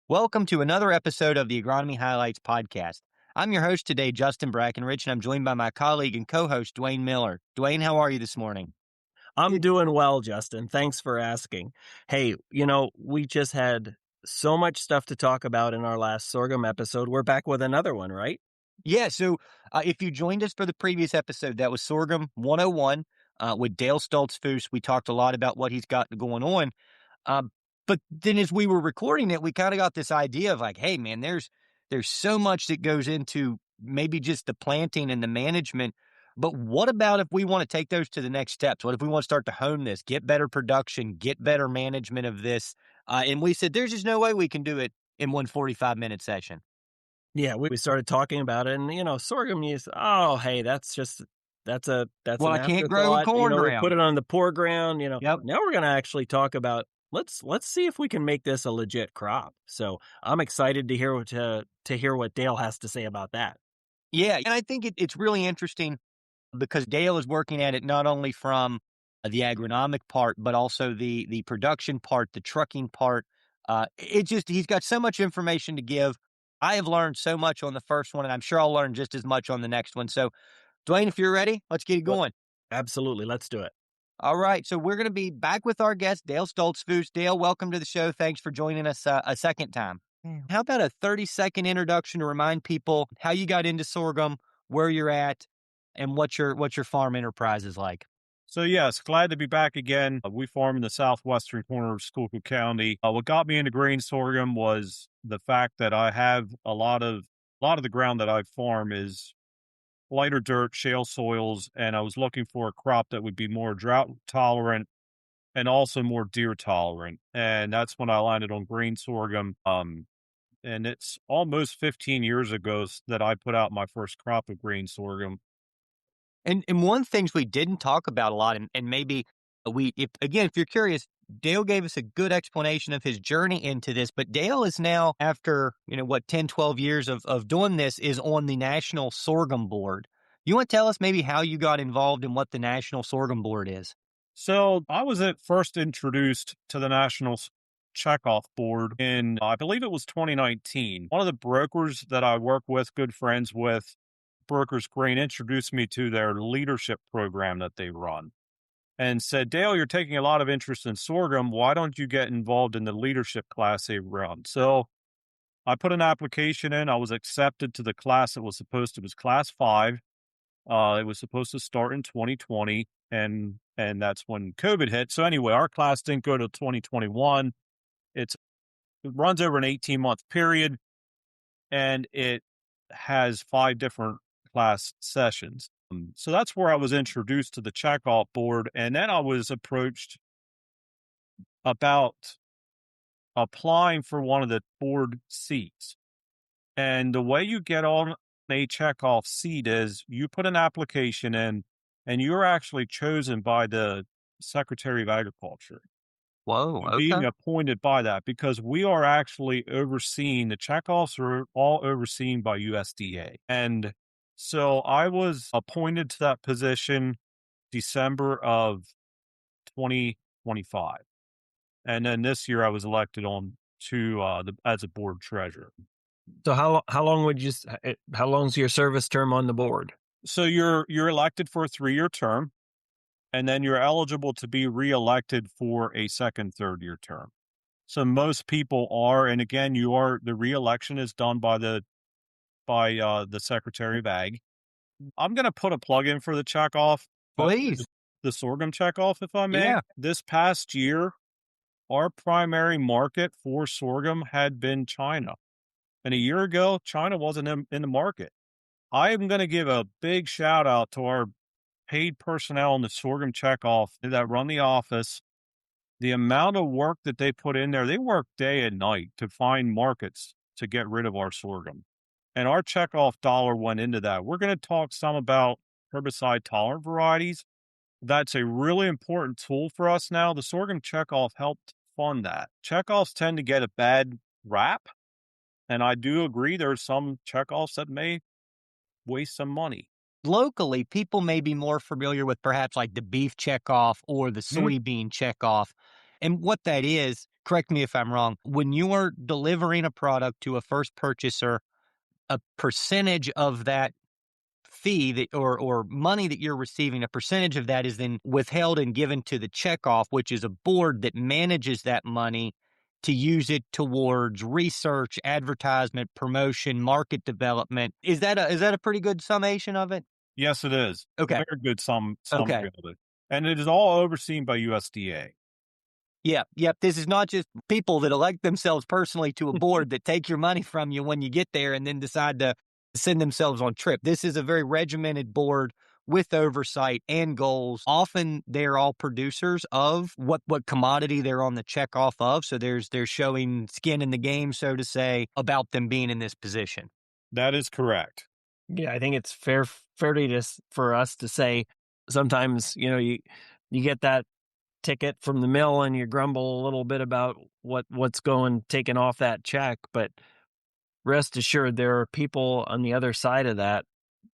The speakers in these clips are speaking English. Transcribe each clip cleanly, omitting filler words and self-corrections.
Welcome to another episode of the Agronomy Highlights podcast. I'm your host today, Justin Brackenridge, and I'm joined by my colleague and co-host, Dwane Miller. Dwane, how are you this morning? I'm doing well, Justin. Thanks for asking. Hey, we just had so much stuff to talk about in our last sorghum episode. We're back with another one, right? Yeah, so if you joined us for the previous episode, that was Sorghum 101 with Dale Stoltzfus. We talked a lot about what he's got going on. Um, but then as we were recording it, we kind of got this idea of like, hey, man, there's so much that goes into maybe just the planting and the management. But what about if we want to take those to the next steps? What if we want to start to hone this, get better production, get better management of this? And we said, there's just no way we can do it in one 45-minute session. Yeah, we started talking about it, and sorghum use. Oh, hey, that's Well, an I can't grow a afterthought. corn We put drought. it on the poor ground. Yep. Now we're gonna actually talk about. Let's see if we can make this a legit crop. So I'm excited to hear what Dale has to say about that. Yeah. And I think it's really interesting because Dale is working at it not only from the agronomic part, but also the production part, the trucking part. He's got so much information to give. I have learned so much on the first one, and I'm sure I'll learn just as much on the next one. So, Dwane, if you're ready, let's get it Let- going. Absolutely, let's do it. All right. So we're going to be back with our guest, Dale Stoltzfus. Dale, welcome to the show. Thanks for joining us a second time. How about a 30-second introduction to remind people how you got into sorghum, where you're at, and what your farm enterprise is like? So yes, glad to be back again. We farm in the southwestern corner of Schuylkill County. What got me into grain sorghum was the fact that I have a lot of the ground that I farm is lighter dirt, shale soils, and I was looking for a crop that would be more drought tolerant and also more deer tolerant. And that's when I landed on grain sorghum. And it's almost 15 years ago that I put out my first crop of grain sorghum. And one of the things we didn't talk about a lot, and maybe if you're curious, Dale gave us a good explanation of his journey into this, but Dale is now, after, 10, 12 years of doing this, is on the National Sorghum Board. You want to tell us maybe how you got involved in what the National Sorghum Board is? So I was at first introduced to the National Checkoff Board in, I believe it was 2019. One of the brokers that I work with, good friends with, Brokers Grain, introduced me to their leadership program that they run and said, Dale, you're taking a lot of interest in sorghum. Why don't you get involved in the leadership class they run? So I put an application in. I was accepted to the class. It was class 5. It was supposed to start in 2020, and that's when COVID hit. So anyway, our class didn't go to 2021. It runs over an 18-month period, and it has 5 different class sessions. So that's where I was introduced to the checkoff board, and then I was approached about applying for one of the board seats. And the way you get on a checkoff seat is you put an application in, and you're actually chosen by the Secretary of Agriculture. Whoa, You're being okay. appointed by that because we are actually overseen. The checkoffs are all overseen by USDA. And so I was appointed to that position December of 2025. And then this year I was elected on to as a board treasurer. So how long's your service term on the board? So you're elected for a 3-year term, and then you're eligible to be reelected for a second, third-year term. So most people are, and again, the reelection is done by the Secretary of Ag. I'm going to put a plug in for the checkoff, Please. the sorghum checkoff, if I may. Yeah. This past year, our primary market for sorghum had been China. And a year ago, China wasn't in the market. I am going to give a big shout out to our paid personnel in the sorghum checkoff that run the office. The amount of work that they put in there, they work day and night to find markets to get rid of our sorghum. And our checkoff dollar went into that. We're going to talk some about herbicide tolerant varieties. That's a really important tool for us now. The sorghum checkoff helped fund that. Checkoffs tend to get a bad rap. And I do agree there's some checkoffs that may waste some money. Locally, people may be more familiar with perhaps like the beef checkoff or the soybean checkoff. And what that is, correct me if I'm wrong, when you are delivering a product to a first purchaser, a percentage of that fee that or money that you're receiving, a percentage of that is then withheld and given to the checkoff, which is a board that manages that money to use it towards research, advertisement, promotion, market development. Is that a pretty good summation of it? Yes, it is. Okay. Very good Okay. summary of it. And it is all overseen by USDA. Yeah. Yep. This is not just people that elect themselves personally to a board that take your money from you when you get there and then decide to send themselves on trip. This is a very regimented board with oversight and goals. Often they're all producers of what commodity they're on the check off of. So they're showing skin in the game, so to say, about them being in this position. That is correct. Yeah, I think it's fair for us to say sometimes, you get that ticket from the mill and you grumble a little bit about what's taken off that check, but rest assured there are people on the other side of that,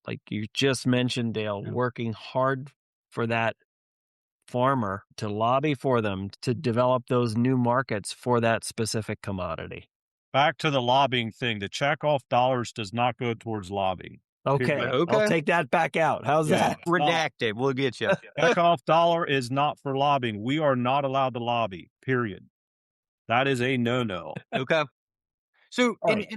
like you just mentioned, Dale, working hard for that farmer to lobby for them to develop those new markets for that specific commodity. Back to the lobbying thing. The checkoff dollars does not go towards lobbying. Okay, Okay. I'll take that back out. How's that? Redacted. We'll get you. Checkoff dollar is not for lobbying. We are not allowed to lobby, period. That is a no-no. Okay. So, Right.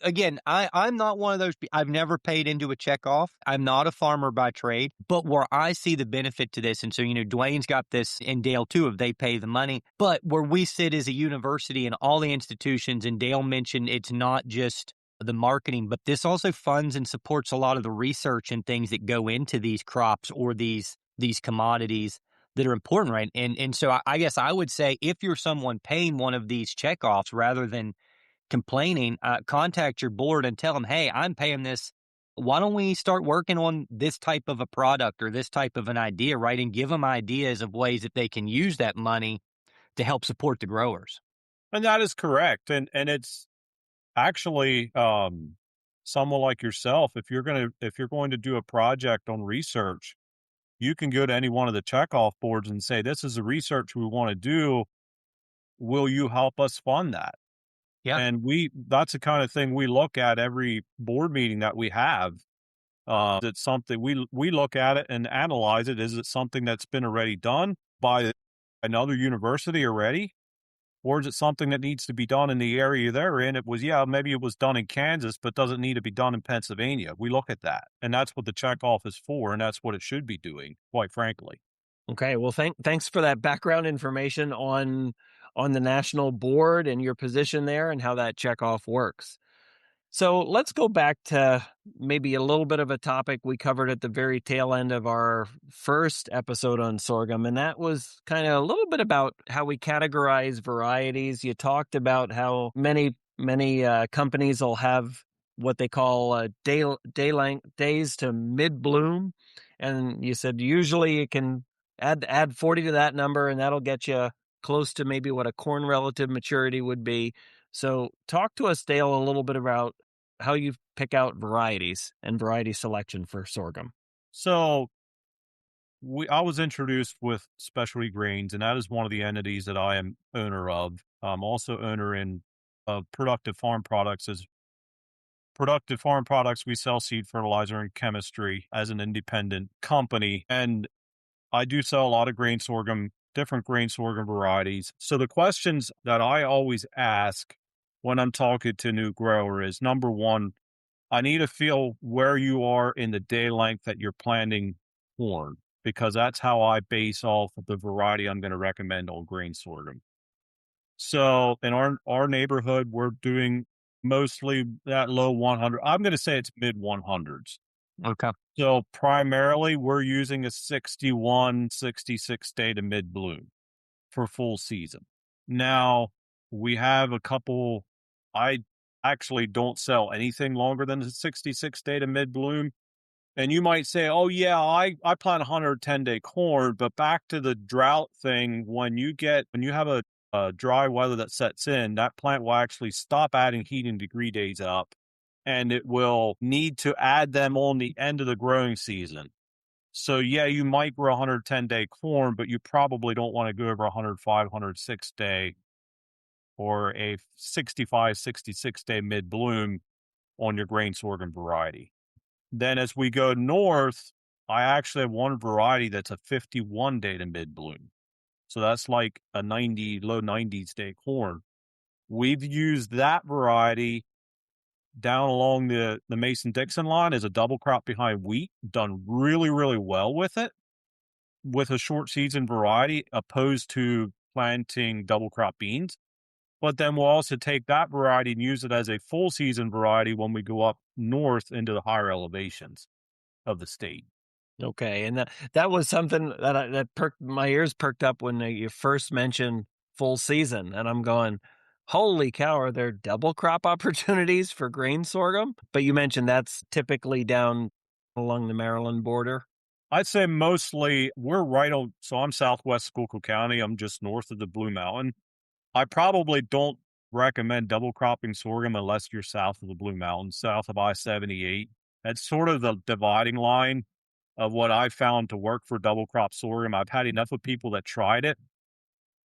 again, I'm not one of those. I've never paid into a checkoff. I'm not a farmer by trade, but where I see the benefit to this, and so, Dwane's got this and Dale too, if they pay the money, but where we sit as a university and all the institutions, and Dale mentioned it's not just the marketing, but this also funds and supports a lot of the research and things that go into these crops or these commodities that are important, right? And so I guess I would say if you're someone paying one of these checkoffs rather than complaining, contact your board and tell them, hey, I'm paying this. Why don't we start working on this type of a product or this type of an idea, right? And give them ideas of ways that they can use that money to help support the growers. And that is correct. And it's actually someone like yourself, if you're going to do a project on research, you can go to any one of the checkoff boards and say, this is the research we want to do. Will you help us fund that? Yeah. And that's the kind of thing we look at every board meeting that we have. It's something we look at it and analyze it. Is it something that's been already done by another university already? Or is it something that needs to be done in the area they're in? Maybe it was done in Kansas, but doesn't need to be done in Pennsylvania. We look at that. And that's what the checkoff is for. And that's what it should be doing, quite frankly. Okay, well, thanks for that background information on the national board and your position there and how that checkoff works. So let's go back to maybe a little bit of a topic we covered at the very tail end of our first episode on sorghum, and that was kind of a little bit about how we categorize varieties. You talked about how many companies will have what they call days to mid bloom, and you said usually you can add 40 to that number, and that'll get you close to maybe what a corn relative maturity would be. So talk to us, Dale, a little bit about how you pick out varieties and variety selection for sorghum. So I was introduced with Specialty Grains, and that is one of the entities that I am owner of. I'm also owner in Productive Farm Products. As Productive Farm Products, we sell seed fertilizer and chemistry as an independent company. And I do sell a lot of different grain sorghum varieties. So the questions that I always ask when I'm talking to a new grower is, number one, I need to feel where you are in the day length that you're planting corn, because that's how I base off of the variety I'm going to recommend on grain sorghum. So in our neighborhood, we're doing mostly that low 100. I'm going to say it's mid 100s. Okay. So primarily we're using a 61, 66 day to mid bloom for full season. Now we have a couple, I actually don't sell anything longer than the 66 day to mid bloom. And you might say, oh yeah, I plant 110-day corn, but back to the drought thing, when you have a dry weather that sets in, that plant will actually stop adding heat and degree days up, and it will need to add them on the end of the growing season. So yeah, you might grow 110-day corn, but you probably don't want to go over 105, 106 day or a 65, 66-day mid-bloom on your grain sorghum variety. Then as we go north, I actually have one variety that's a 51-day to mid-bloom. So that's like a low 90s day corn. We've used that variety down along the Mason-Dixon line as a double crop behind wheat, done really, really well with it, with a short season variety, opposed to planting double crop beans. But then we'll also take that variety and use it as a full season variety when we go up north into the higher elevations of the state. Okay, and that was something that perked my ears perked up when you first mentioned full season, and I'm going, "Holy cow, are there double crop opportunities for grain sorghum?" But you mentioned that's typically down along the Maryland border. I'd say mostly we're right on, so I'm southwest Schuylkill County. I'm just north of the Blue Mountain. I probably don't recommend double cropping sorghum unless you're south of the Blue Mountain, south of I-78. That's sort of the dividing line of what I found to work for double crop sorghum. I've had enough of people that tried it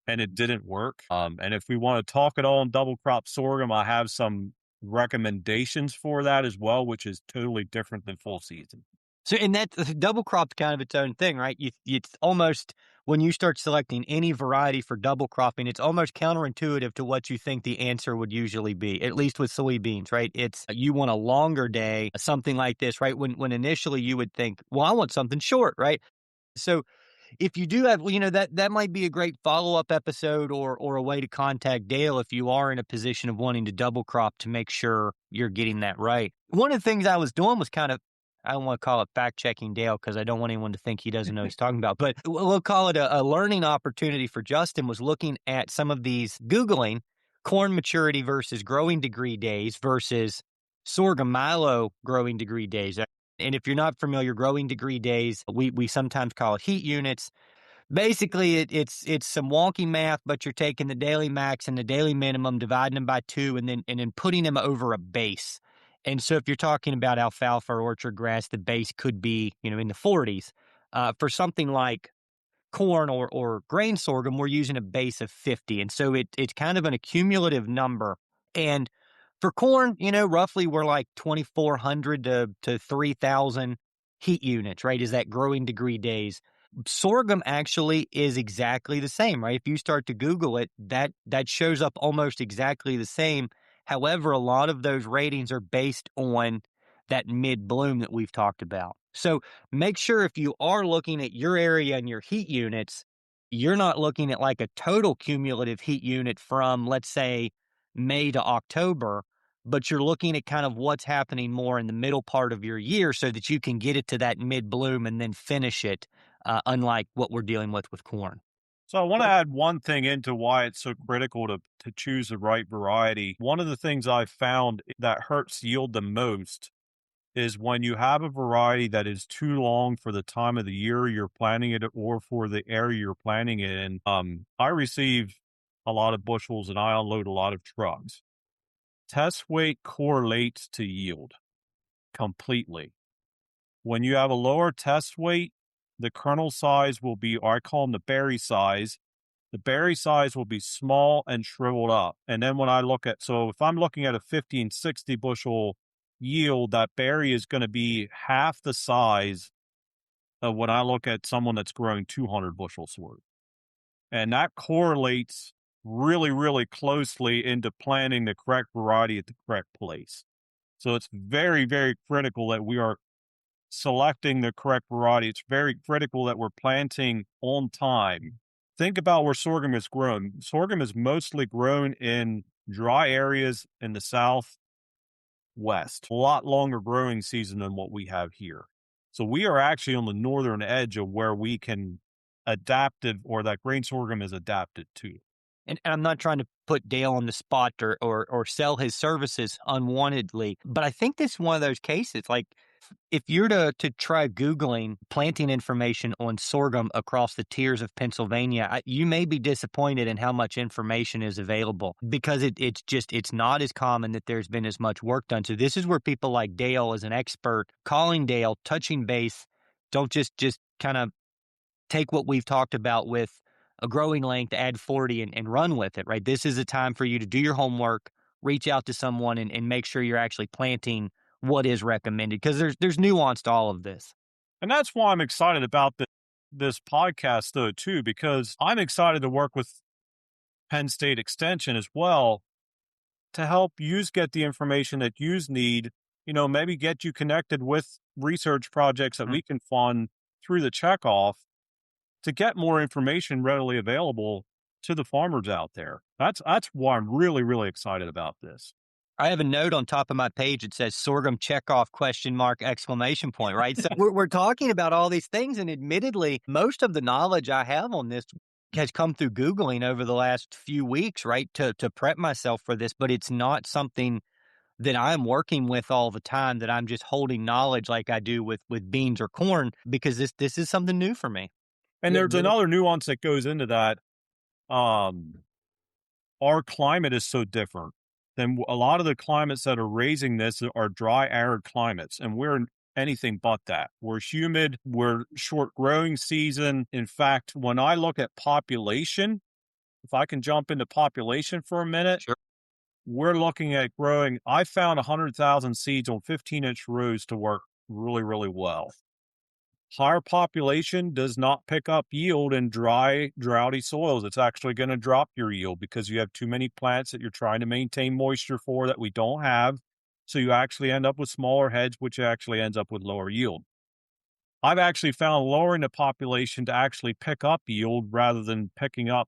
and it didn't work. And if we want to talk at all on double crop sorghum, I have some recommendations for that as well, which is totally different than full season. So, and that double crop's kind of its own thing, right? It's almost, when you start selecting any variety for double cropping, it's almost counterintuitive to what you think the answer would usually be, at least with soybeans, right? It's, you want a longer day, something like this, right? When initially you would think, well, I want something short, right? So if you do have, that might be a great follow-up episode or a way to contact Dale if you are in a position of wanting to double crop to make sure you're getting that right. One of the things I was doing was kind of, I don't want to call it fact-checking Dale because I don't want anyone to think he doesn't know what he's talking about, but we'll call it a learning opportunity for Justin, was looking at some of these, Googling corn maturity versus growing degree days versus sorghum milo growing degree days. And if you're not familiar, growing degree days, we sometimes call it heat units. Basically, it's some wonky math, but you're taking the daily max and the daily minimum, dividing them by 2, and then putting them over a base. And so if you're talking about alfalfa or orchard grass, the base could be, in the 40s. For something like corn or grain sorghum, we're using a base of 50. And so it's kind of an accumulative number. And for corn, roughly we're like 2,400 to 3,000 heat units, right? Is that growing degree days. Sorghum actually is exactly the same, right? If you start to Google it, that shows up almost exactly the same. However, a lot of those ratings are based on that mid-bloom that we've talked about. So make sure if you are looking at your area and your heat units, you're not looking at like a total cumulative heat unit from, let's say, May to October, but you're looking at kind of what's happening more in the middle part of your year so that you can get it to that mid-bloom and then finish it, unlike what we're dealing with corn. So I want to add one thing into why it's so critical to choose the right variety. One of the things I've found that hurts yield the most is when you have a variety that is too long for the time of the year you're planting it or for the area you're planting it in. I receive a lot of bushels and I unload a lot of trucks. Test weight correlates to yield completely. When you have a lower test weight, the kernel size will be, or I call them the berry size. The berry size will be small and shriveled up. And then when I look at, so if I'm looking at a 50 and 60 bushel yield, that berry is going to be half the size of when I look at someone that's growing 200 bushels worth. And that correlates really, really closely into planting the correct variety at the correct place. So it's very, very critical that we are selecting the correct variety. It's very critical that we're planting on time. Think about where sorghum is grown. Sorghum is mostly grown in dry areas in the southwest. A lot longer growing season than what we have here. So we are actually on the northern edge of where we can adaptive, or that grain sorghum is adapted to. And I'm not trying to put Dale on the spot or sell his services unwantedly, but I think this is one of those cases. Like, if you're to try Googling planting information on sorghum across the tiers of Pennsylvania, you may be disappointed in how much information is available, because it's not as common that there's been as much work done. So this is where people like Dale, as an expert, calling Dale, touching base, don't just kind of take what we've talked about with a growing length, add 40 and run with it, right? This is a time for you to do your homework, reach out to someone and make sure you're actually planting what is recommended, because there's nuance to all of this. And that's why I'm excited about this podcast, though, too, because I'm excited to work with Penn State Extension as well to help you get the information that you need, maybe get you connected with research projects that we can fund through the checkoff to get more information readily available to the farmers out there. That's why I'm really, really excited about this. I have a note on top of my page that says sorghum checkoff question mark exclamation point, right? So we're talking about all these things, and admittedly, most of the knowledge I have on this has come through Googling over the last few weeks, right, to prep myself for this, but it's not something that I'm working with all the time, that I'm just holding knowledge like I do with beans or corn, because this is something new for me. And there's another nuance that goes into that. Our climate is so different than a lot of the climates that are raising this are dry, arid climates. And we're anything but that. We're humid. We're short growing season. In fact, when I look at population, if I can jump into population for a minute, Sure. we're looking at growing. I found 100,000 seeds on 15-inch rows to work really, really well. Higher population does not pick up yield in dry, droughty soils. It's actually going to drop your yield because you have too many plants that you're trying to maintain moisture for that we don't have. So you actually end up with smaller heads, which actually ends up with lower yield. I've actually found lowering the population to actually pick up yield rather than picking up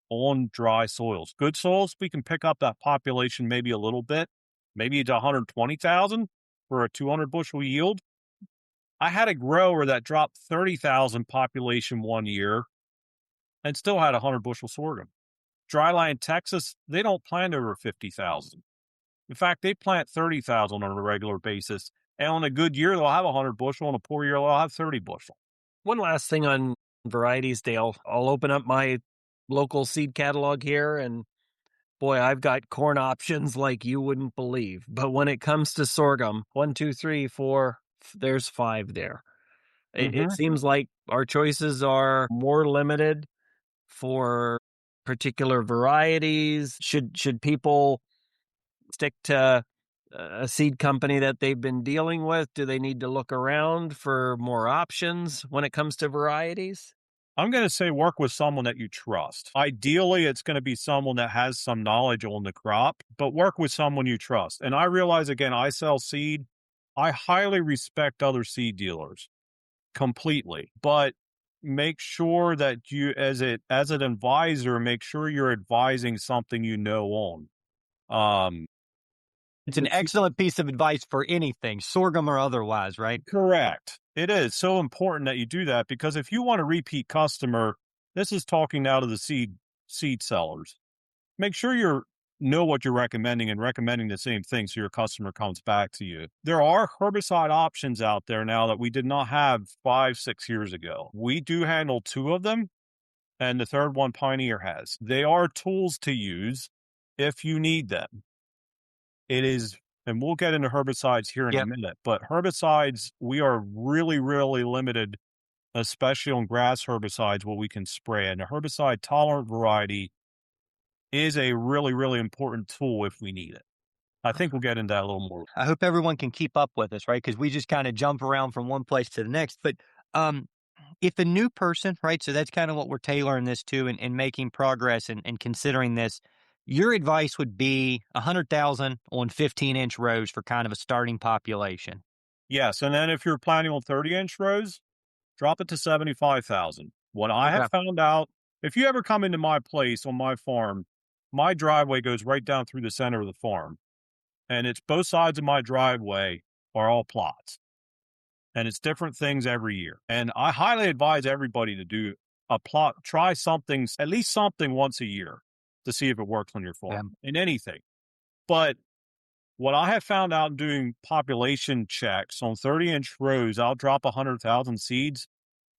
on dry soils. Good soils, we can pick up that population maybe a little bit, maybe to 120,000 for a 200 bushel yield. I had a grower that dropped 30,000 population one year and still had 100 bushel sorghum. Dryland, Texas, they don't plant over 50,000. In fact, they plant 30,000 on a regular basis. And on a good year, they'll have 100 bushel. On a poor year, they'll have 30 bushel. One last thing on varieties, Dale. I'll open up my local seed catalog here, and boy, I've got corn options like you wouldn't believe. But when it comes to sorghum, 1, 2, 3, 4, there's 5 there. It seems like our choices are more limited for particular varieties. Should people stick to a seed company that they've been dealing with? Do they need to look around for more options when it comes to varieties? I'm going to say work with someone that you trust. Ideally, it's going to be someone that has some knowledge on the crop, but work with someone you trust. And I realize, again, I sell seed. I highly respect other seed dealers completely, but make sure that you, as an advisor, make sure you're advising something you know on. It's an excellent piece of advice for anything, sorghum or otherwise, right? Correct. It is so important that you do that, because if you want a repeat customer, this is talking now to the seed sellers. Make sure you know what you're recommending and recommending the same thing so your customer comes back to you. There are herbicide options out there now that we did not have 5, 6 years ago. We do handle 2 of them, and the third one Pioneer has. They are tools to use if you need them. It is, and we'll get into herbicides here in a minute, but herbicides, we are really, really limited, especially on grass herbicides, what we can spray. And a herbicide tolerant variety is a really, really important tool if we need it. I think we'll get into that a little more. I hope everyone can keep up with us, right? Because we just kind of jump around from one place to the next. But if a new person, right, so that's kind of what we're tailoring this to and making progress and considering this, your advice would be 100,000 on 15-inch rows for kind of a starting population. Yes, and then if you're planning on 30-inch rows, drop it to 75,000. What I have found out, if you ever come into my place on my farm, my driveway goes right down through the center of the farm. And it's both sides of my driveway are all plots. And it's different things every year. And I highly advise everybody to do a plot, try something, at least something once a year to see if it works on your farm in anything. But what I have found out doing population checks on 30-inch rows, I'll drop 100,000 seeds.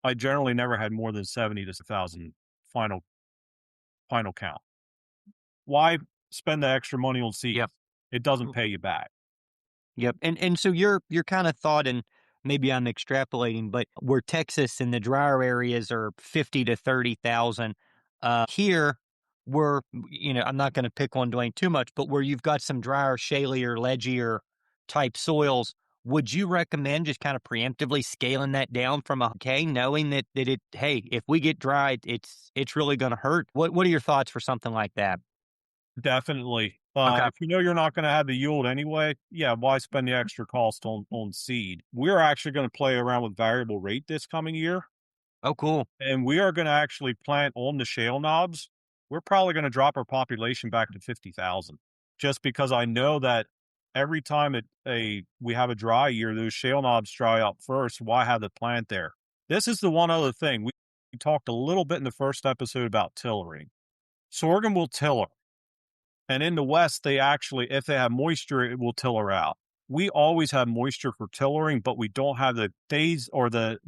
I generally never had more than 70 to 1,000 final count. Why spend the extra money on seeds? It doesn't pay you back. And so your kind of thought, and maybe I'm extrapolating, but where Texas and the drier areas are 50 to 30,000, Here, where, I'm not going to pick on Dwane too much, but where you've got some drier, shalier, ledgier type soils, would you recommend just kind of preemptively scaling that down from a K, knowing that hey, if we get dry, it's really going to hurt? What are your thoughts for something like that? Definitely. Okay. If you know you're not going to have the yield anyway, yeah, why spend the extra cost on seed? We're actually going to play around with variable rate this coming year, Oh, cool. and we are going to actually plant on the shale knobs. We're probably going to drop our population back to 50,000, just because I know that every time we have a dry year, those shale knobs dry up first. Why have the plant there? This is the one other thing. We talked a little bit in the first episode about tillering. Sorghum will tiller. And in the West, they actually, if they have moisture, it will tiller out. We always have moisture for tillering, but we don't have the days or the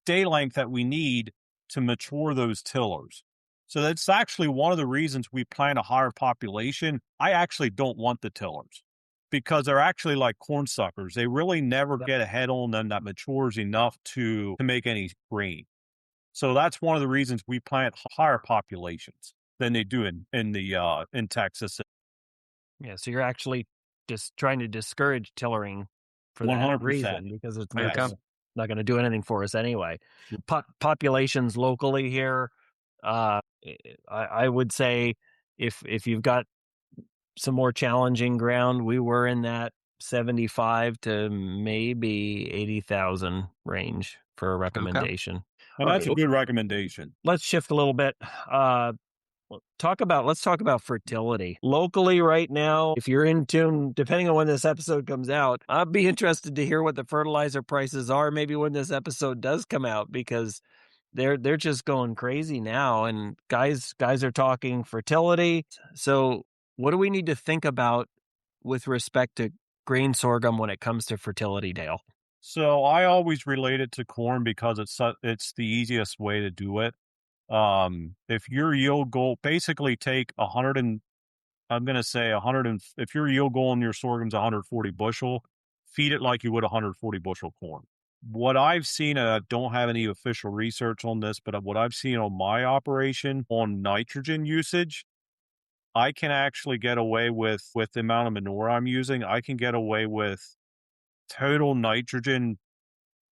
day length that we need to mature those tillers. So that's actually one of the reasons we plant a higher population. I actually don't want the tillers because they're actually like corn suckers. They really never get a head on them that matures enough to make any grain. So that's one of the reasons we plant higher populations than they do in Texas. Yeah, so you're actually just trying to discourage tillering for that 100%. reason because it's Okay. not going to do anything for us anyway. Populations locally here, I would say if you've got some more challenging ground, we were in that 75 to maybe 80,000 range for a recommendation. And All that's right, a good recommendation. let's shift a little bit. Let's talk about fertility locally right now. If you're in tune, depending on when this episode comes out, I'd be interested to hear what the fertilizer prices are. Maybe when this episode does come out, because they're just going crazy now, and guys are talking fertility. So, what do we need to think about with respect to grain sorghum when it comes to fertility, Dale? So I always relate it to corn because it's the easiest way to do it. If your yield goal, basically take 100 and I'm going to say 100 and if your yield goal in your sorghum's 140 bushel, feed it like you would 140 bushel corn. What I've seen, I don't have any official research on this, but what I've seen on my operation on nitrogen usage, I can actually get away with the amount of manure I'm using. I can get away with total nitrogen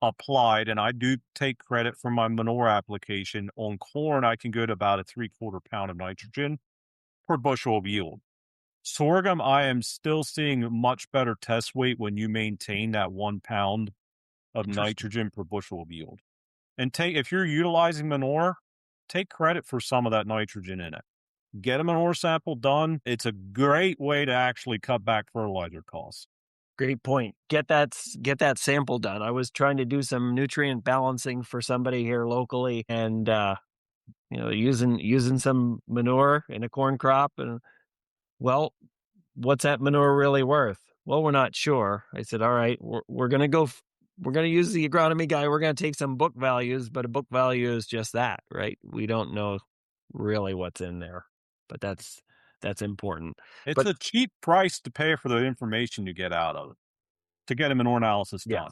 applied, and I do take credit for my manure application. On corn, I can go to about a 3/4 pound of nitrogen per bushel of yield. Sorghum, I am still seeing a much better test weight when you maintain that 1 pound of Interesting. nitrogen per bushel of yield. And if you're utilizing manure, take credit for some of that nitrogen in it. Get a manure sample done. It's a great way to actually cut back fertilizer costs. Great point. Get that sample done. I was trying to do some nutrient balancing for somebody here locally, and using some manure in a corn crop, and well, what's that manure really worth? Well, we're not sure. I said, all right, we're going to we're going to use the agronomy guy. We're going to take some book values, but a book value is just that, right? We don't know really what's in there, but that's important. It's But a cheap price to pay for the information you get out of it to get a manure analysis done.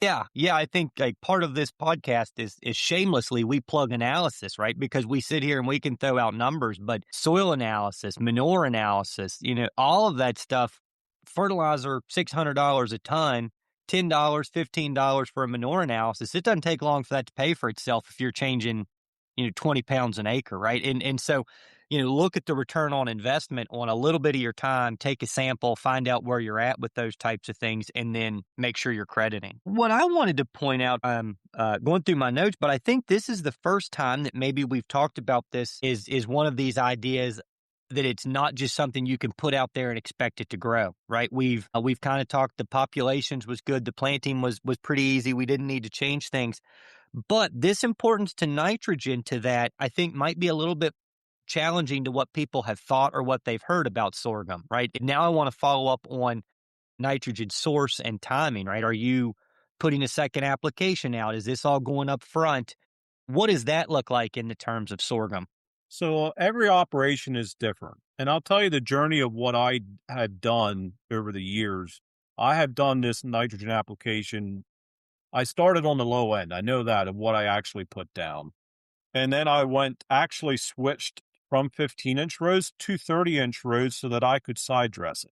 yes, Yeah. I think like part of this podcast is shamelessly we plug analysis, right? Because we sit here and we can throw out numbers, but soil analysis, manure analysis, all of that stuff, fertilizer, $600 a ton, $10, $15 for a manure analysis. It doesn't take long for that to pay for itself if you're changing, 20 pounds an acre, right? And so, look at the return on investment on a little bit of your time, take a sample, find out where you're at with those types of things, and then make sure you're crediting. What I wanted to point out, I'm going through my notes, but I think this is the first time that maybe we've talked about this is one of these ideas that it's not just something you can put out there and expect it to grow, right? We've kind of talked the populations was good, the planting was pretty easy. We didn't need to change things. But this importance to nitrogen to that, I think might be a little bit challenging to what people have thought or what they've heard about sorghum, right? And now I want to follow up on nitrogen source and timing, right? Are you putting a second application out? Is this all going up front? What does that look like in the terms of sorghum? So every operation is different. And I'll tell you the journey of what I had done over the years. I have done this nitrogen application. I started on the low end. I know that of what I actually put down. And then I actually switched from 15-inch rows to 30-inch rows so that I could side dress it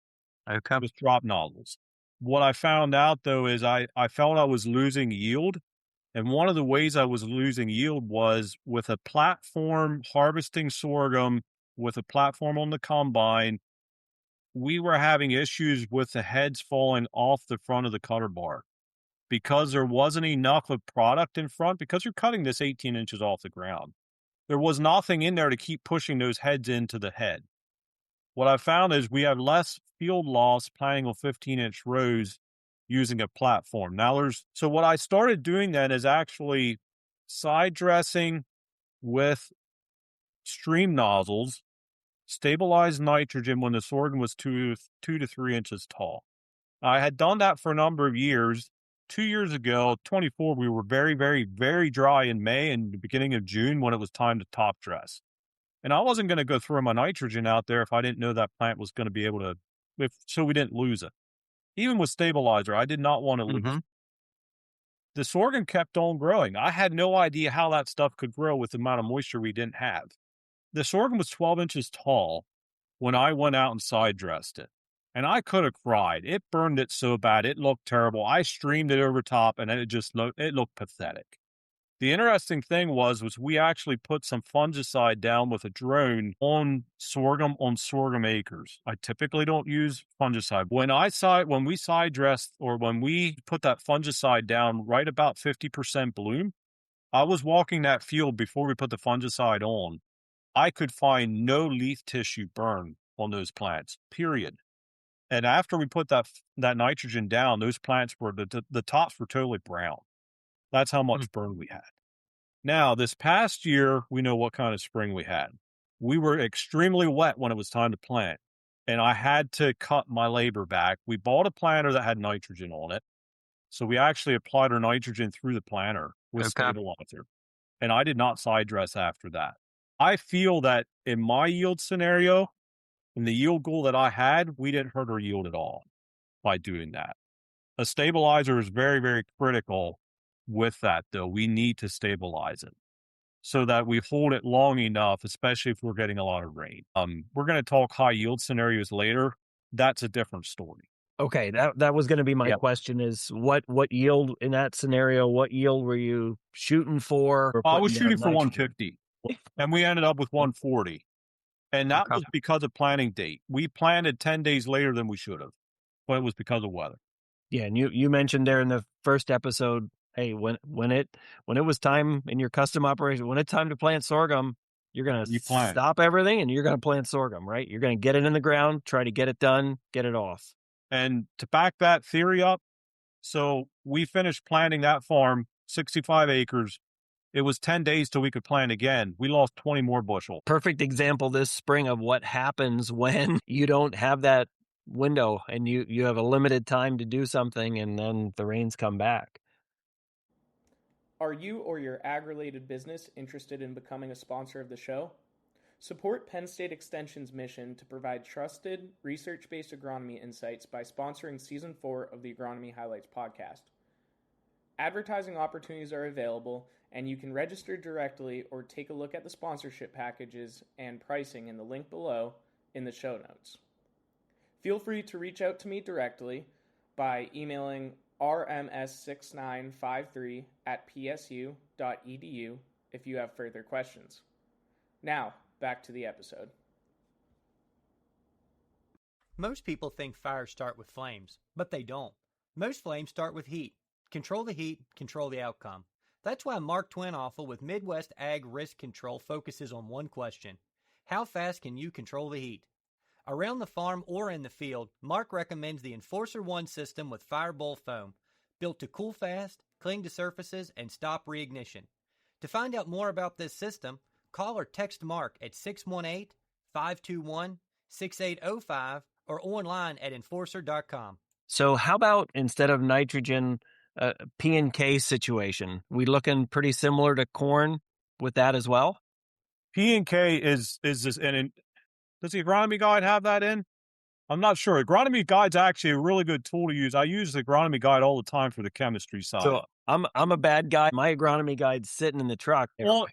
Okay. with drop nozzles. What I found out, though, is I felt I was losing yield. And one of the ways I was losing yield was with a platform harvesting sorghum, with a platform on the combine, we were having issues with the heads falling off the front of the cutter bar because there wasn't enough of product in front, because you're cutting this 18 inches off the ground. There was nothing in there to keep pushing those heads into the head. What I found is we have less field loss planting on 15-inch rows using a platform. So what I started doing then is actually side dressing with stream nozzles, stabilized nitrogen when the sorghum was 2 to 3 inches tall. I had done that for a number of years. 2 years ago, 24, we were very, very, very dry in May and the beginning of June when it was time to top dress. And I wasn't going to go throw my nitrogen out there if I didn't know that plant was going to be able to, so we didn't lose it. Even with stabilizer, I did not want to lose it. The sorghum kept on growing. I had no idea how that stuff could grow with the amount of moisture we didn't have. The sorghum was 12 inches tall when I went out and side dressed it. And I could have cried. It burned it so bad. It looked terrible. I streamed it over top and it looked pathetic. The interesting thing was we actually put some fungicide down with a drone on sorghum acres. I typically don't use fungicide. When we side dressed, or when we put that fungicide down right about 50% bloom, I was walking that field before we put the fungicide on. I could find no leaf tissue burn on those plants, period. And after we put that nitrogen down, those plants the tops were totally brown. That's how much burn we had. Now, this past year, we know what kind of spring we had. We were extremely wet when it was time to plant, and I had to cut my labor back. We bought a planter that had nitrogen on it. So we actually applied our nitrogen through the planter with stabilizer. And I did not side dress after that. I feel that in my yield scenario, in the yield goal that I had, we didn't hurt our yield at all by doing that. A stabilizer is very, very critical with that, though. We need to stabilize it so that we hold it long enough, especially if we're getting a lot of rain. We're going to talk high yield scenarios later. That's a different story. Okay, that was going to be my question: is what yield in that scenario? What yield were you shooting for? I was shooting for 150, and we ended up with 140. And that was because of planting date. We planted 10 days later than we should have, but it was because of weather. Yeah, and you mentioned there in the first episode, hey, when it was time in your custom operation, when it's time to plant sorghum, you're going to stop everything and you're going to plant sorghum, right? You're going to get it in the ground, try to get it done, get it off. And to back that theory up, so we finished planting that farm, 65 acres. It was 10 days till we could plant again. We lost 20 more bushel. Perfect example this spring of what happens when you don't have that window and you have a limited time to do something and then the rains come back. Are you or your ag-related business interested in becoming a sponsor of the show? Support Penn State Extension's mission to provide trusted, research-based agronomy insights by sponsoring Season 4 of the Agronomy Highlights podcast. Advertising opportunities are available, and you can register directly or take a look at the sponsorship packages and pricing in the link below in the show notes. Feel free to reach out to me directly by emailing rms6953@psu.edu if you have further questions. Now, back to the episode. Most people think fires start with flames, but they don't. Most flames start with heat. Control the heat, control the outcome. That's why Mark Twinoffel with Midwest Ag Risk Control focuses on one question: how fast can you control the heat? Around the farm or in the field, Mark recommends the Enforcer One system with Firebowl foam, built to cool fast, cling to surfaces, and stop reignition. To find out more about this system, call or text Mark at 618-521-6805 or online at enforcer.com. So how about instead of nitrogen, P&K situation? We looking pretty similar to corn with that as well? P&K is this, and does the agronomy guide have that in? I'm not sure. Agronomy guide's actually a really good tool to use. I use the agronomy guide all the time for the chemistry side. So I'm a bad guy. My agronomy guide's sitting in the truck. Well,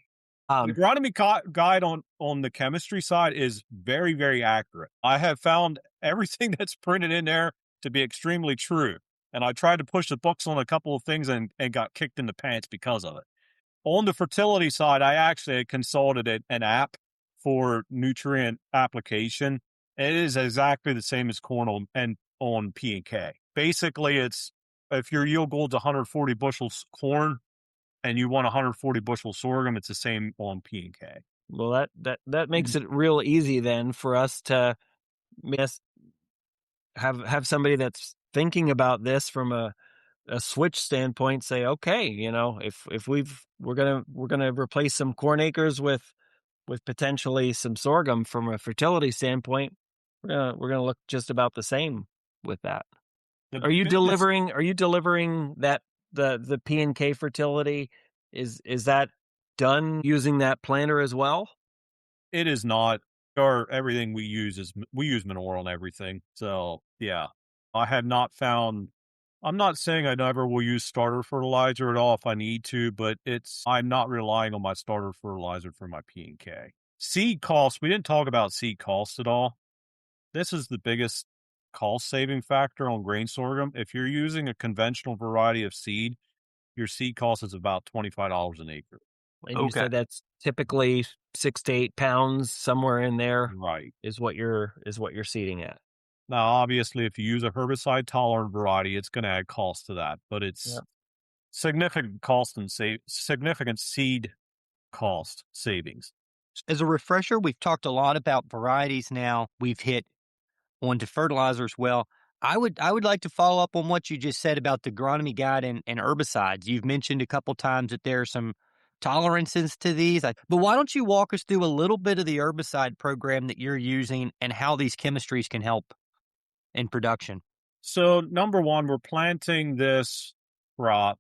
The agronomy guide on the chemistry side is very, very accurate. I have found everything that's printed in there to be extremely true. And I tried to push the books on a couple of things and got kicked in the pants because of it. On the fertility side, I actually consulted an app for nutrient application. It is exactly the same as corn on P and K. Basically, it's if your yield goal is 140 bushels corn and you want 140 bushels sorghum, it's the same on P and K. Well, that makes it real easy then for us to have somebody that's thinking about this from a switch standpoint. Say, okay, if we're gonna replace some corn acres with potentially some sorghum from a fertility standpoint, we're gonna look just about the same with that. Are you delivering that the P and K fertility? Is that done using that planter as well? It is not. Everything we use manure on everything. So yeah, I have not found. I'm not saying I never will use starter fertilizer at all if I need to, but I'm not relying on my starter fertilizer for my P and K. Seed costs. We didn't talk about seed costs at all. This is the biggest cost saving factor on grain sorghum. If you're using a conventional variety of seed, your seed cost is about $25 an acre. And you said that's typically 6 to 8 pounds, somewhere in there, right? Is what you're seeding at. Now, obviously, if you use a herbicide tolerant variety, it's going to add cost to that, but it's significant cost and significant seed cost savings. As a refresher, we've talked a lot about varieties now. We've hit onto fertilizer as well. I would like to follow up on what you just said about the agronomy guide and herbicides. You've mentioned a couple times that there are some tolerances to these, but why don't you walk us through a little bit of the herbicide program that you're using and how these chemistries can help in production? So number one, we're planting this crop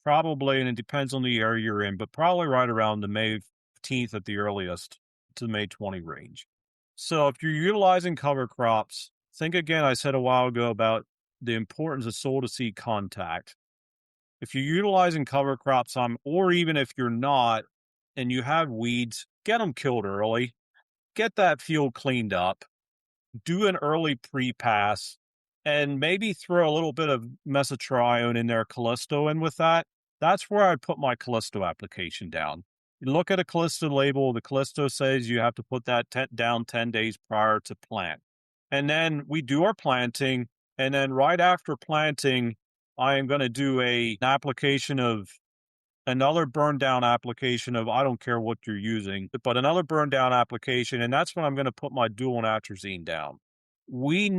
probably, and it depends on the area you're in, but probably right around the May 15th at the earliest to the May 20 range. So if you're utilizing cover crops, think again, I said a while ago about the importance of soil to seed contact. If you're utilizing cover crops or even if you're not, and you have weeds, get them killed early, get that field cleaned up, do an early pre-pass, and maybe throw a little bit of mesotrione in there, Callisto in with that. That's where I put my Callisto application down. You look at a Callisto label, the Callisto says you have to put that down 10 days prior to plant. And then we do our planting, and then right after planting, I am going to do an application of another burn down application of, I don't care what you're using, but another burn down application. And that's when I'm going to put my dual atrazine down. We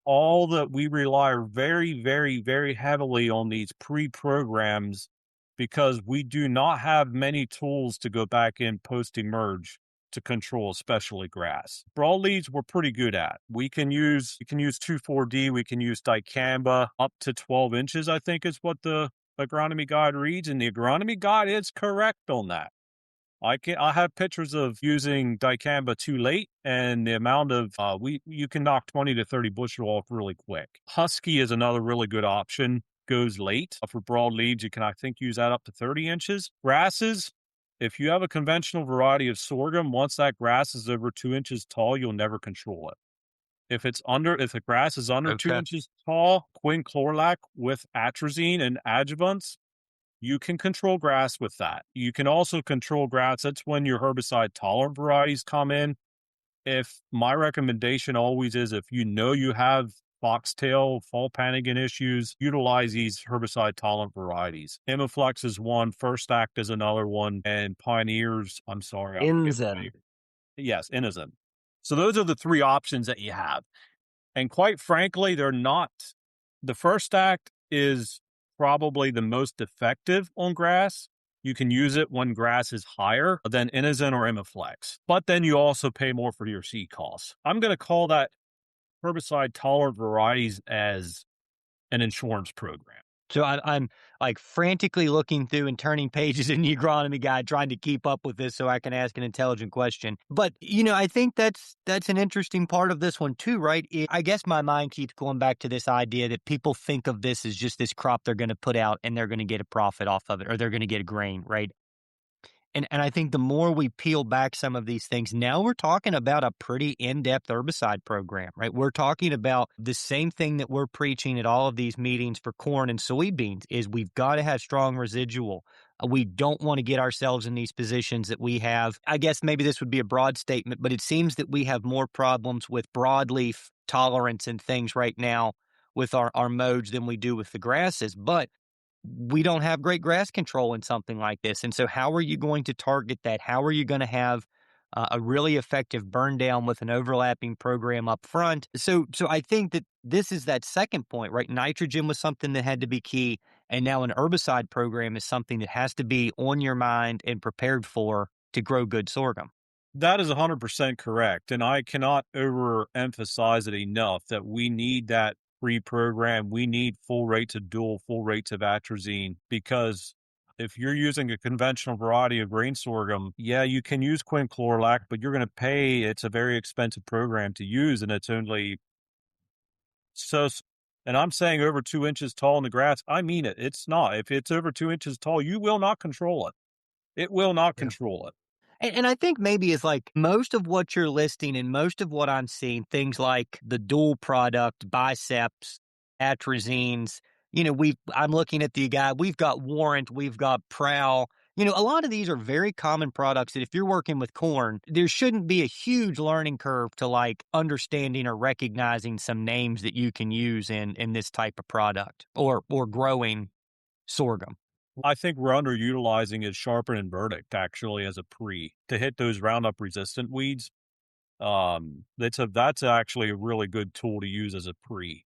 rely very, very, very heavily on these pre-programs because we do not have many tools to go back in post-emerge to control, especially grass. Broadleaves we're pretty good at. We can use 2,4-D, we can use dicamba up to 12 inches, I think is what the agronomy guide reads, and the agronomy guide is correct on that. I have pictures of using dicamba too late, and the amount of you can knock 20 to 30 bushel off really quick. Husky is another really good option. Goes late for broadleaves. You can, I think, use that up to 30 inches. Grasses, if you have a conventional variety of sorghum, once that grass is over 2 inches tall, you'll never control it. If the grass is under 2 inches tall, quinclorac with atrazine and adjuvants, you can control grass with that. You can also control grass. That's when your herbicide tolerant varieties come in. If my recommendation always is, if you know you have foxtail, fall panigan issues, utilize these herbicide tolerant varieties. Imiflex is one, First Act is another one, and Pioneers, Inzen. Yes, Inzen. So those are the three options that you have. And quite frankly, they're not. The First Act is probably the most effective on grass. You can use it when grass is higher than Inzen or Imiflex. But then you also pay more for your seed costs. I'm going to call that herbicide tolerant varieties as an insurance program. So I'm like frantically looking through and turning pages in the agronomy guide, trying to keep up with this so I can ask an intelligent question. But, I think that's an interesting part of this one too, right? I guess my mind keeps going back to this idea that people think of this as just this crop they're going to put out and they're going to get a profit off of it, or they're going to get a grain, right? And I think the more we peel back some of these things, now we're talking about a pretty in-depth herbicide program, right? We're talking about the same thing that we're preaching at all of these meetings for corn and soybeans is we've got to have strong residual. We don't want to get ourselves in these positions that we have. I guess maybe this would be a broad statement, but it seems that we have more problems with broadleaf tolerance and things right now with our modes than we do with the grasses. But we don't have great grass control in something like this. And so how are you going to target that? How are you going to have a really effective burn down with an overlapping program up front? So I think that this is that second point, right? Nitrogen was something that had to be key. And now an herbicide program is something that has to be on your mind and prepared for to grow good sorghum. That is 100% correct. And I cannot overemphasize it enough that we need that pre-program. We need full rates of dual, full rates of atrazine, because if you're using a conventional variety of grain sorghum, yeah, you can use quinclorac, but you're going to pay. It's a very expensive program to use, and it's only so. And I'm saying over 2 inches tall in the grass. I mean it. It's not. If it's over 2 inches tall, you will not control it. It will not control it. And I think maybe it's like most of what you're listing and most of what I'm seeing, things like the dual product, biceps, atrazines, I'm looking at the guy, we've got Warrant, we've got Prowl. A lot of these are very common products that if you're working with corn, there shouldn't be a huge learning curve to like understanding or recognizing some names that you can use in this type of product or growing sorghum. I think we're underutilizing is Sharpen and Verdict actually as a pre to hit those Roundup resistant weeds. That's actually a really good tool to use as a pre.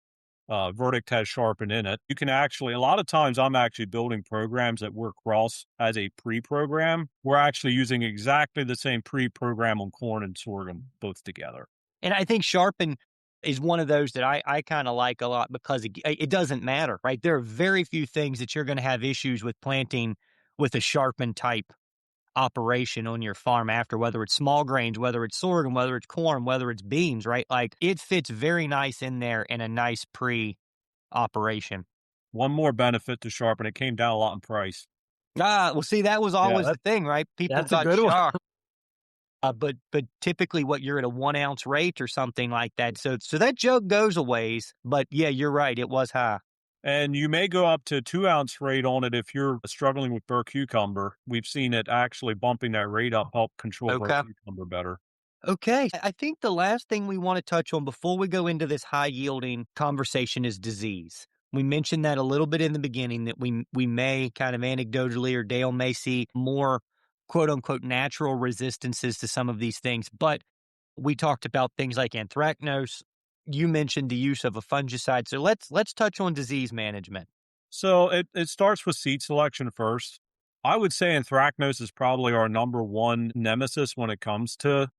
Verdict has Sharpen in it. You can actually, a lot of times I'm actually building programs that work cross as a pre-program. We're actually using exactly the same pre-program on corn and sorghum both together. And I think Sharpen is one of those that I kind of like a lot because it doesn't matter, right? There are very few things that you're going to have issues with planting with a Sharpen type operation on your farm after, whether it's small grains, whether it's sorghum, whether it's corn, whether it's beans, right? Like it fits very nice in there in a nice pre-operation. One more benefit to Sharpen, it came down a lot in price. Well, see, that was always the thing, right? People got shocked. But typically what you're at a 1 ounce rate or something like that. So that jug goes a ways, but yeah, you're right. It was high. And you may go up to 2 ounce rate on it if you're struggling with burr cucumber. We've seen it actually bumping that rate up help control burr cucumber better. Okay. I think the last thing we want to touch on before we go into this high yielding conversation is disease. We mentioned that a little bit in the beginning that we may kind of anecdotally or Dale may see more quote unquote natural resistances to some of these things. But we talked about things like anthracnose. You mentioned the use of a fungicide. So let's touch on disease management. So it starts with seed selection first. I would say anthracnose is probably our number one nemesis when it comes to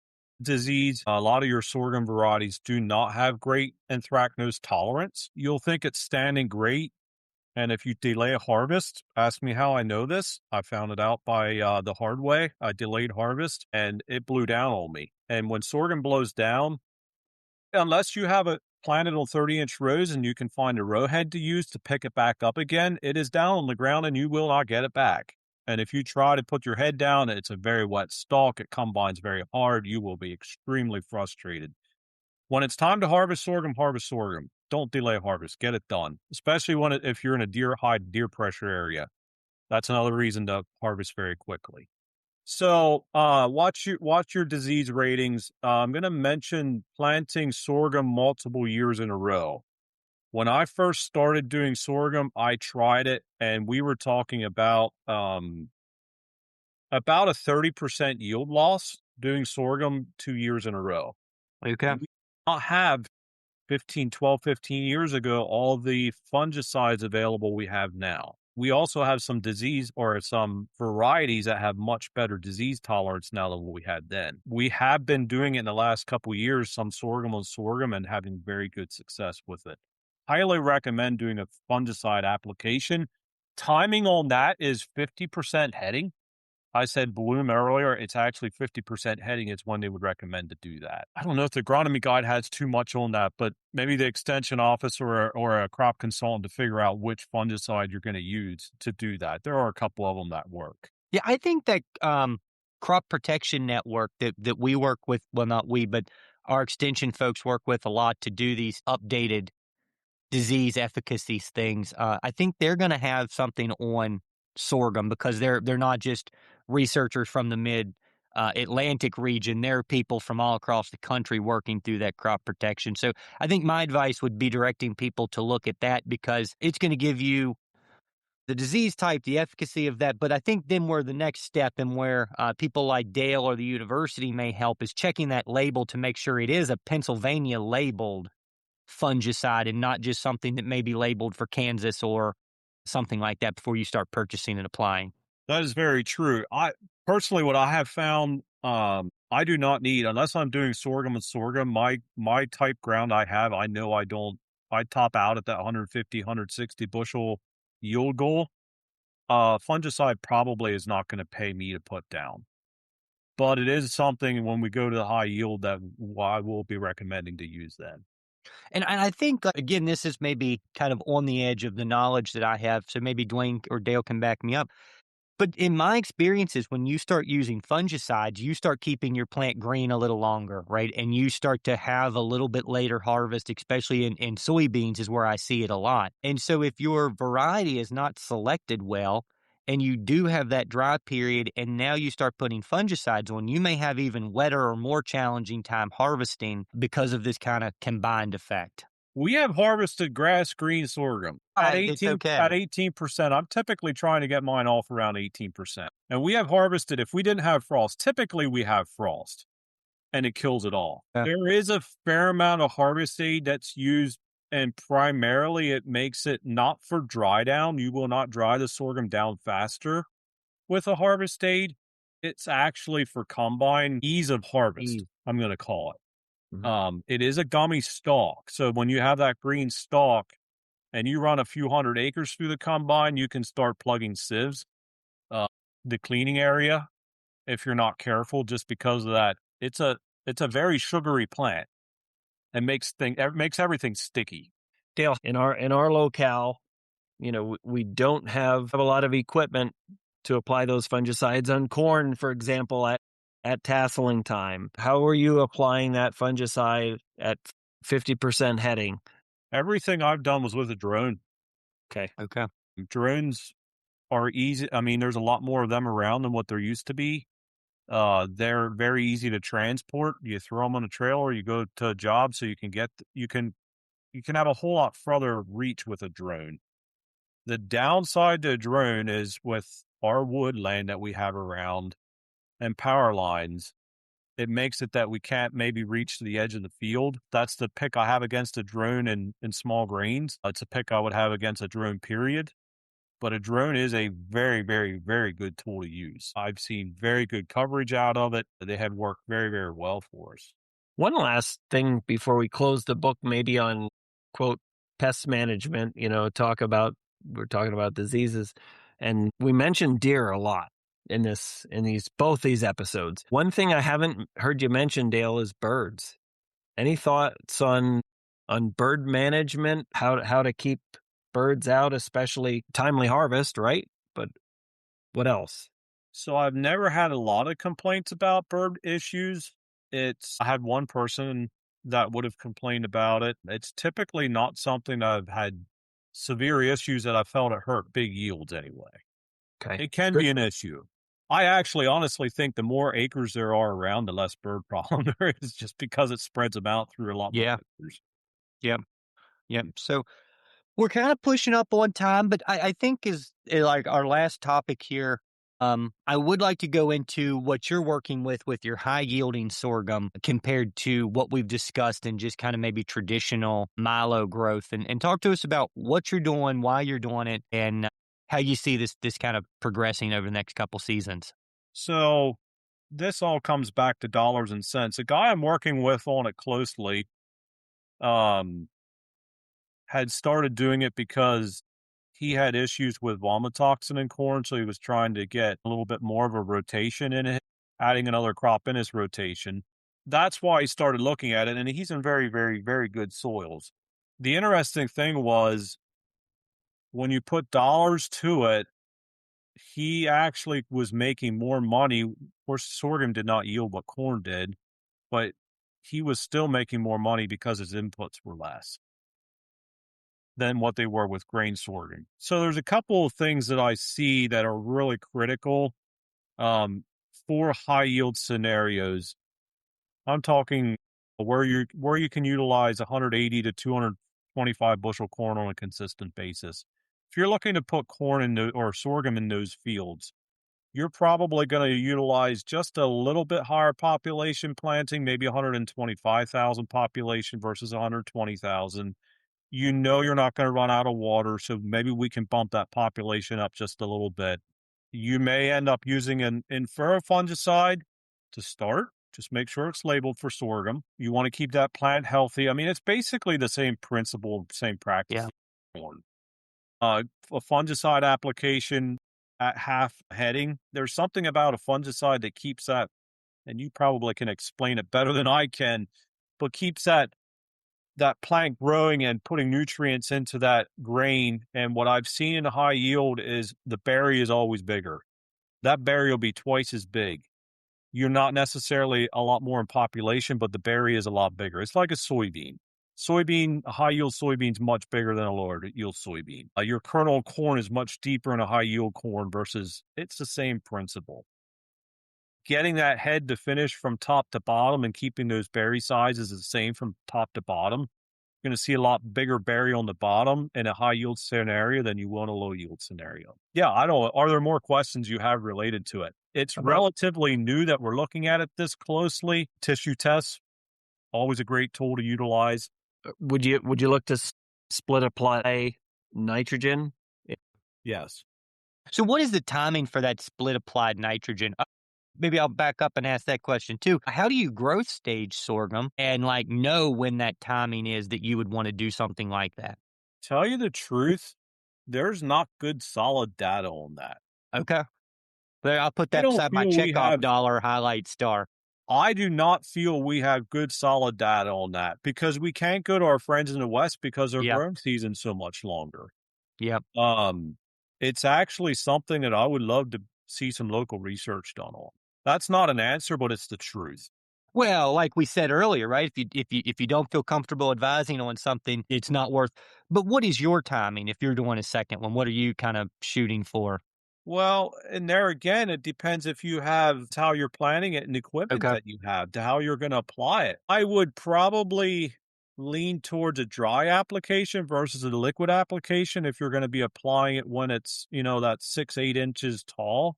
disease. A lot of your sorghum varieties do not have great anthracnose tolerance. You'll think it's standing great. And if you delay a harvest, ask me how I know this. I found it out by the hard way. I delayed harvest and it blew down on me. And when sorghum blows down, unless you have it planted on 30-inch rows and you can find a row head to use to pick it back up again, it is down on the ground and you will not get it back. And if you try to put your head down, it's a very wet stalk. It combines very hard. You will be extremely frustrated. When it's time to harvest sorghum, harvest sorghum. Don't delay harvest. Get it done, especially if you're in a high deer pressure area. That's another reason to harvest very quickly. So watch your disease ratings. I'm going to mention planting sorghum multiple years in a row. When I first started doing sorghum, I tried it, and we were talking about a 30% yield loss doing sorghum 2 years in a row. Okay. We did not have 15 years ago, all the fungicides available we have now. We also have some disease or some varieties that have much better disease tolerance now than what we had then. We have been doing it in the last couple of years, some sorghum on sorghum, and having very good success with it. Highly recommend doing a fungicide application. Timing on that is 50% heading. I said bloom earlier. It's actually 50% heading is when they would recommend to do that. I don't know if the agronomy guide has too much on that, but maybe the extension office or a crop consultant to figure out which fungicide you're going to use to do that. There are a couple of them that work. Yeah, I think that crop protection network that we work with, well, not we, but our extension folks work with a lot to do these updated disease efficacy things. I think they're going to have something on sorghum because they're not just researchers from the mid Atlantic region. They're people from all across the country working through that crop protection. So I think my advice would be directing people to look at that because it's going to give you the disease type, the efficacy of that. But I think then where the next step and where people like Dale or the university may help is checking that label to make sure it is a Pennsylvania labeled fungicide and not just something that may be labeled for Kansas or something like that before you start purchasing and applying. That is very true. I personally, what I have found, I do not need, unless I'm doing sorghum and sorghum, my type ground I have, I know I top out at that 150, 160 bushel yield goal. Fungicide probably is not going to pay me to put down, but it is something when we go to the high yield that I will be recommending to use then. And I think, again, this is maybe kind of on the edge of the knowledge that I have. So maybe Dwayne or Dale can back me up. But in my experiences, when you start using fungicides, you start keeping your plant green a little longer, right? And you start to have a little bit later harvest, especially in soybeans is where I see it a lot. And so if your variety is not selected well, and you do have that dry period, and now you start putting fungicides on, you may have even wetter or more challenging time harvesting because of this kind of combined effect. We have harvested grass green sorghum at It's 18 okay. at 18%. I'm typically trying to get mine off around 18%. And we have harvested, if we didn't have frost, typically we have frost and it kills it all. Yeah. There is a fair amount of harvest aid that's used, and primarily it makes it not for dry down. You will not dry the sorghum down faster with a harvest aid. It's actually for combine ease of harvest, I'm going to call it. It is a gummy stalk. So when you have that green stalk and you run a few hundred acres through the combine, you can start plugging sieves, the cleaning area, if you're not careful, just because of that. It's a very sugary plant and makes everything sticky. Dale, in our locale, we don't have a lot of equipment to apply those fungicides on corn, for example, at tasseling time. How are you applying that fungicide at 50% heading? Everything I've done was with a drone. Okay. Drones are easy. I mean, there's a lot more of them around than what there used to be. They're very easy to transport. You throw them on a trailer, you go to a job, so you can have a whole lot further reach with a drone. The downside to a drone is with our woodland that we have around and power lines, it makes it that we can't maybe reach to the edge of the field. That's the pick I have against a drone in small grains. It's a pick I would have against a drone, period. But a drone is a very, very, very good tool to use. I've seen very good coverage out of it. They have worked very, very well for us. One last thing before we close the book, maybe on, quote, pest management, we're talking about diseases, and we mentioned deer a lot in both these episodes. One thing I haven't heard you mention, Dale, is birds. Any thoughts on bird management, how to keep birds out, especially timely harvest, right? But what else? So I've never had a lot of complaints about bird issues. I had one person that would have complained about it. It's typically not something I've had severe issues that I felt it hurt big yields anyway. Okay. It can be an issue. I actually honestly think the more acres there are around, the less bird problem there is, just because it spreads them out through a lot more acres. Yep. So we're kind of pushing up on time, but I think is like our last topic here. I would like to go into what you're working with your high yielding sorghum compared to what we've discussed in just kind of maybe traditional milo growth, and talk to us about what you're doing, why you're doing it, and how you see this kind of progressing over the next couple seasons. So this all comes back to dollars and cents. A guy I'm working with on it closely, had started doing it because he had issues with vomitoxin in corn, so he was trying to get a little bit more of a rotation in it, adding another crop in his rotation. That's why he started looking at it, and he's in very, very, very good soils. The interesting thing was when you put dollars to it, he actually was making more money. Of course, sorghum did not yield what corn did, but he was still making more money because his inputs were less than what they were with grain sorghum. So there's a couple of things that I see that are really critical um, for high yield scenarios. I'm talking where you can utilize 180 to 225 bushel corn on a consistent basis. If you're looking to put corn or sorghum in those fields, you're probably going to utilize just a little bit higher population planting, maybe 125,000 population versus 120,000. You know you're not going to run out of water, so maybe we can bump that population up just a little bit. You may end up using an fungicide to start. Just make sure it's labeled for sorghum. You want to keep that plant healthy. I mean, it's basically the same principle, same practice. Yeah. Corn. A fungicide application at half heading. There's something about a fungicide that keeps that, and you probably can explain it better than I can, but keeps that plant growing and putting nutrients into that grain. And what I've seen in a high yield is the berry is always bigger. That berry will be twice as big. You're not necessarily a lot more in population, but the berry is a lot bigger. It's like a soybean. A high yield soybean is much bigger than a lower yield soybean. Your kernel corn is much deeper in a high yield corn versus it's the same principle. Getting that head to finish from top to bottom and keeping those berry sizes the same from top to bottom, you're going to see a lot bigger berry on the bottom in a high yield scenario than you will in a low yield scenario. Yeah, I don't. Are there more questions you have related to it? It's relatively new that we're looking at it this closely. Tissue tests, always a great tool to utilize. Would you look to split apply nitrogen? Yes. So what is the timing for that split applied nitrogen? Maybe I'll back up and ask that question too. How do you growth stage sorghum and know when that timing is that you would want to do something like that? Tell you the truth, there's not good solid data on that. Okay. There, I'll put I that don't beside my feel we checkoff have dollar highlight star. I do not feel we have good solid data on that because we can't go to our friends in the West because their Yep. growing season's so much longer. Yep. It's actually something that I would love to see some local research done on. That's not an answer, but it's the truth. Well, like we said earlier, right? If you don't feel comfortable advising on something, it's not worth. But what is your timing if you're doing a second one? What are you kind of shooting for? Well, and there again, it depends if you have how you're planning it and the equipment Okay. that you have to how you're going to apply it. I would probably lean towards a dry application versus a liquid application if you're going to be applying it when it's, that 6, 8 inches tall.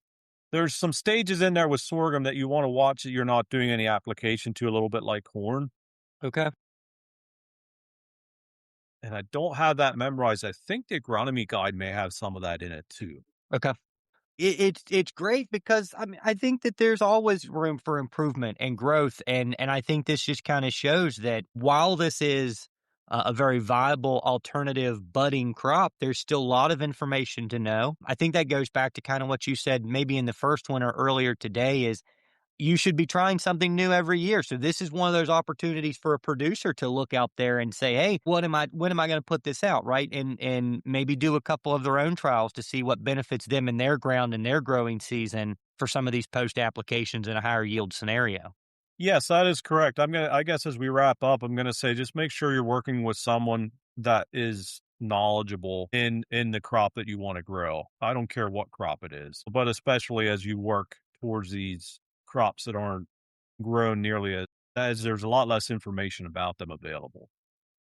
There's some stages in there with sorghum that you want to watch that you're not doing any application to, a little bit like corn. Okay. And I don't have that memorized. I think the agronomy guide may have some of that in it too. Okay. It's great because I think that there's always room for improvement and growth, and I think this just kind of shows that while this is a very viable alternative budding crop, there's still a lot of information to know. I think that goes back to kind of what you said maybe in the first one or earlier today is you should be trying something new every year. So this is one of those opportunities for a producer to look out there and say, "Hey, when am I going to put this out?" Right, and maybe do a couple of their own trials to see what benefits them in their ground and their growing season for some of these post applications in a higher yield scenario. Yes, that is correct. I guess as we wrap up, I'm gonna say just make sure you're working with someone that is knowledgeable in the crop that you want to grow. I don't care what crop it is, but especially as you work towards these crops that aren't grown nearly as there's a lot less information about them available.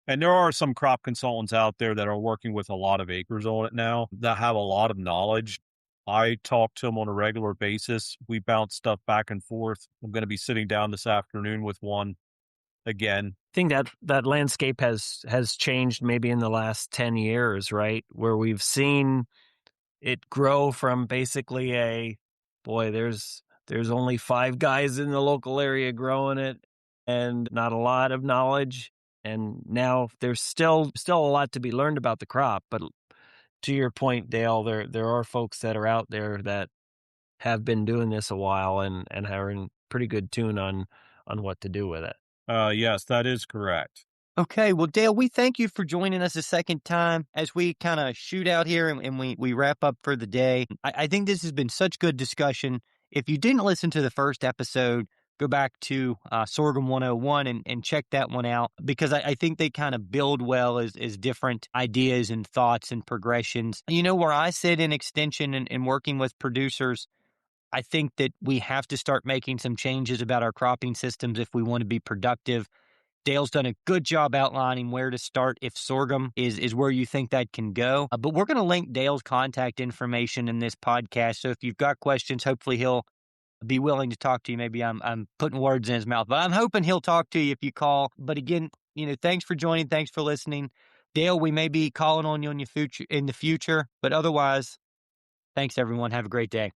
And there are some crop consultants out there that are working with a lot of acres on it now that have a lot of knowledge. I talk to them on a regular basis. We bounce stuff back and forth. I'm going to be sitting down this afternoon with one again. I think that landscape has changed maybe in the last 10 years, right? Where we've seen it grow from basically there's only 5 guys in the local area growing it and not a lot of knowledge. And now there's still a lot to be learned about the crop. But to your point, Dale, there are folks that are out there that have been doing this a while and are in pretty good tune on what to do with it. Yes, that is correct. Okay, well, Dale, we thank you for joining us a second time as we kind of shoot out here and we wrap up for the day. I think this has been such good discussion. If you didn't listen to the first episode, go back to Sorghum 101 and check that one out, because I think they kind of build well as different ideas and thoughts and progressions. You know, where I sit in extension and working with producers, I think that we have to start making some changes about our cropping systems if we want to be productive. Dale's done a good job outlining where to start if sorghum is where you think that can go. But we're going to link Dale's contact information in this podcast. So if you've got questions, hopefully he'll be willing to talk to you. Maybe I'm putting words in his mouth, but I'm hoping he'll talk to you if you call. But again, thanks for joining. Thanks for listening. Dale, we may be calling on you in the future, but otherwise, thanks everyone. Have a great day.